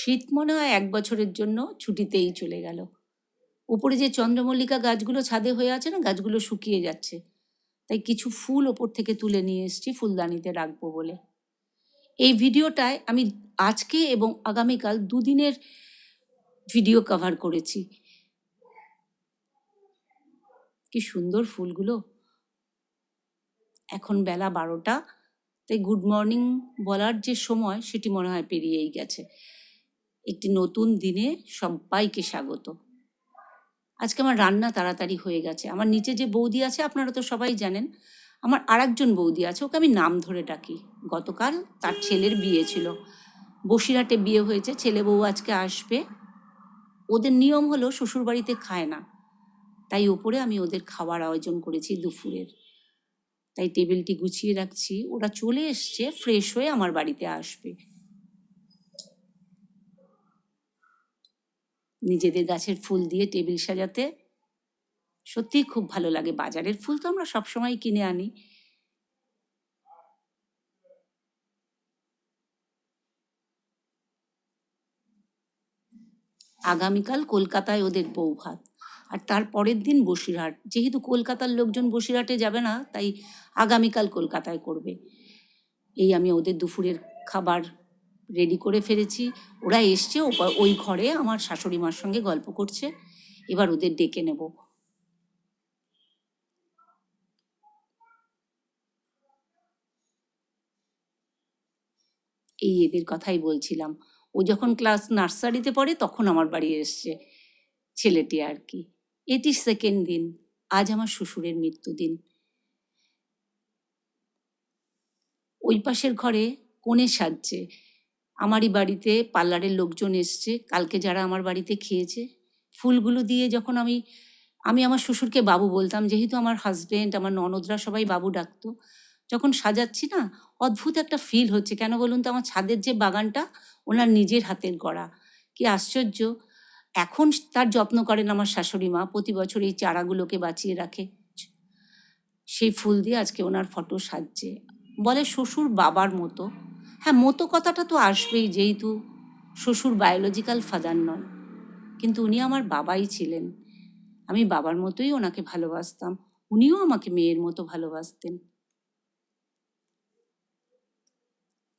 শীত মনে হয় 1 বছরের জন্য ছুটিতেই চলে গেল। ওপরে যে চন্দ্রমল্লিকা গাছগুলো ছাদে হয়ে আছে না, গাছগুলো শুকিয়ে যাচ্ছে, তাই কিছু ফুল ওপর থেকে তুলে নিয়ে এসেছি ফুলদানিতে রাখবো বলে। এই ভিডিওটায় আমি আজকে এবং আগামীকাল দুদিনের ভিডিও কভার করেছি। কি সুন্দর ফুলগুলো। এখন বেলা 12টা, তাই গুড মর্নিং বলার যে সময় সেটি মনে হয় পেরিয়েই গেছে। একটি নতুন দিনে সবাইকে স্বাগত। আজকে আমার রান্না তাড়াতাড়ি হয়ে গেছে। আমার নিচে যে বৌদি আছে আপনারা তো সবাই জানেন, আমার আরেকজন বৌদি আছে, ওকে আমি নাম ধরে ডাকি। গতকাল তার ছেলের বিয়ে ছিল, বসিরহাটে বিয়ে হয়েছে, ছেলে বউ আজকে আসবে। ওদের নিয়ম হলো শ্বশুরবাড়িতে খায় না, তাই ওপরে আমি ওদের খাওয়ার আয়োজন করেছি দুপুরের। তাই টেবিলটি গুছিয়ে রাখছি, ওরা চলে এসছে, ফ্রেশ হয়ে আমার বাড়িতে আসবে। নিজেদের গাছের ফুল দিয়ে টেবিল সাজাতে সত্যিই খুব ভালো লাগে। বাজারের ফুল তো আমরা সবসময় কিনে আনি। আগামীকাল কলকাতায় ওদের বৌভাত, আর তার পরের দিন বসিরহাট। যেহেতু কলকাতার লোকজন বসিরহাটে যাবে না, তাই আগামীকাল কলকাতায় করবে। এই আমি ওদের দুপুরের খাবার রেডি করে ফেলেছি। ওরা এসছে, ওই ঘরে আমার শাশুড়ি মার সঙ্গে গল্প করছে। এবার ওদের ডেকে নেব। এই এদের কথাই বলছিলাম, ও যখন ক্লাস নার্সারিতে পড়ে তখন আমার বাড়ি এসছে ছেলেটি আর কি। এটি সেকেন্ড দিন। আজ আমার শ্বশুরের মৃত্যুদিন। ওই পাশের ঘরে কনে সাজছে। আমারই বাড়িতে পার্লারের লোকজন এসছে, কালকে যারা আমার বাড়িতে খেয়েছে। ফুলগুলো দিয়ে যখন আমি আমার শ্বশুরকে বাবু বলতাম, যেহেতু আমার হাজবেন্ড, আমার ননদরা সবাই বাবু ডাকতো। যখন সাজাচ্ছি না, অদ্ভুত একটা ফিল হচ্ছে। কেন বলুন তো, আমার ছাদের যে বাগানটা ওনার নিজের হাতের গড়া। কি আশ্চর্য। এখন তার যত্ন করেন আমার শাশুড়ি মা, প্রতি বছর এই চারাগুলোকে বাঁচিয়ে রাখে। সেই ফুল দিয়ে আজকে ওনার ফটো সাজছে। বলে শ্বশুর বাবার মতো। হ্যাঁ, মতো কথাটা তো আসবেই, যেহেতু শ্বশুর বায়োলজিক্যাল ফাদার নয়, কিন্তু উনি আমার বাবাই ছিলেন। আমি বাবার মতোই ওনাকে ভালোবাসতাম, উনিও আমাকে মেয়ের মতো ভালোবাসতেন।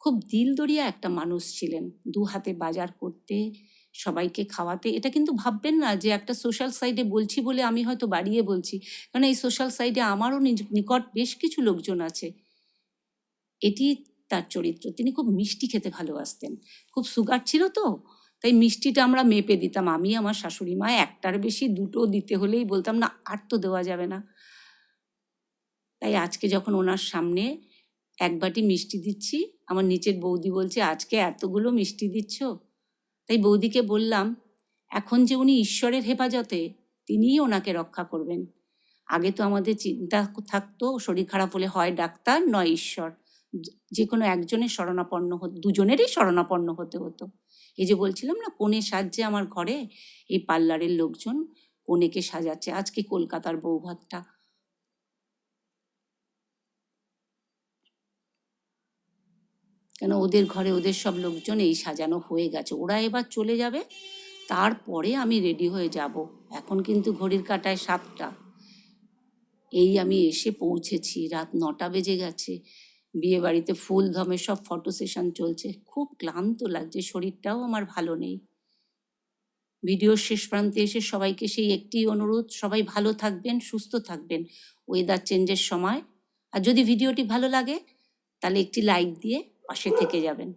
খুব দিলদরিয়া একটা মানুষ ছিলেন, দু হাতে বাজার করতে, সবাইকে খাওয়াতে। এটা কিন্তু ভাববেন না যে একটা সোশ্যাল সাইডে বলছি বলে আমি হয়তো বাড়িয়ে বলছি, কারণ এই সোশ্যাল সাইডে আমারও নিকট বেশ কিছু লোকজন আছে। এটি তার চরিত্র। তিনি খুব মিষ্টি খেতে ভালোবাসতেন। খুব সুগার ছিল তো, তাই মিষ্টিটা আমরা মেপে দিতাম। আমি, আমার শাশুড়ি মা, একটার বেশি দুটো দিতে হলেই বলতাম না, আর তো দেওয়া যাবে না। তাই আজকে যখন ওনার সামনে এক বাটি মিষ্টি দিচ্ছি, আমার নিচের বৌদি বলছে, আজকে এতগুলো মিষ্টি দিচ্ছ? তাই বৌদিকে বললাম, এখন যে উনি ঈশ্বরের হেফাজতে, তিনিই ওনাকে রক্ষা করবেন। আগে তো আমাদের চিন্তা থাকতো, শরীর খারাপ হলে হয় ডাক্তার নয় ঈশ্বর, যে কোনো একজনের শরণাপন্ন হতো, দুজনেরই শরণাপন্ন হতে হতো। এই যে বলছিলাম না, কনে সাজছে আমার ঘরে, এই পার্লারের লোকজন কনেকে সাজাচ্ছে। আজকে কলকাতার বৌভাতটা। কেন, ওদের ঘরে ওদের সব লোকজন এই সাজানো হয়ে গেছে, ওরা এবার চলে যাবে, তারপরে আমি রেডি হয়ে যাব। এখন কিন্তু ঘড়ির কাঁটায় 7টা। এই আমি এসে পৌঁছেছি, রাত 9টা বেজে গেছে। বিয়ে বাড়িতে ফুল ধমে সব ফটো সেশন চলছে। খুব ক্লান্ত লাগছে, শরীরটাও আমার ভালো নেই। ভিডিওর শেষ প্রান্তে এসে সবাইকে সেই একটি অনুরোধ, সবাই ভালো থাকবেন, সুস্থ থাকবেন ওয়েদার চেঞ্জের সময়। আর যদি ভিডিওটি ভালো লাগে তাহলে একটি লাইক দিয়ে পাশে থেকে যাবেন।